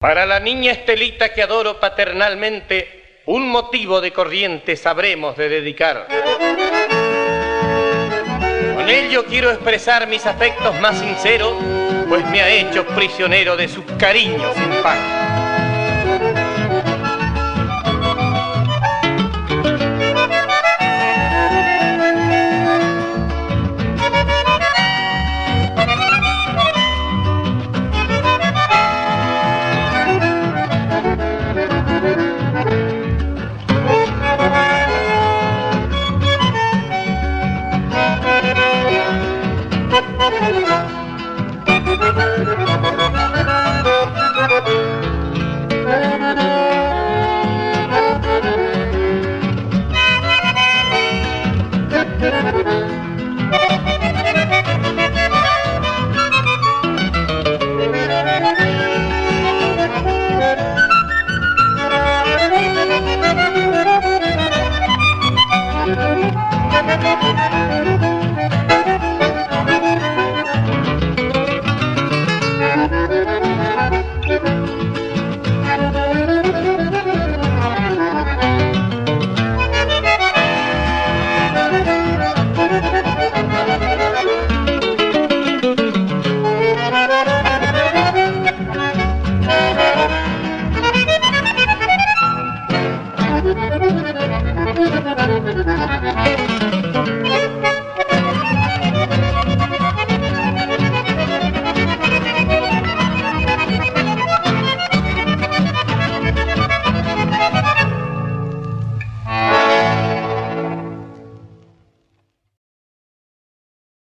Para la niña Estelita que adoro paternalmente, un motivo de corriente sabremos de dedicar. Con ello quiero expresar mis afectos más sinceros, pues me ha hecho prisionero de su cariño sin par.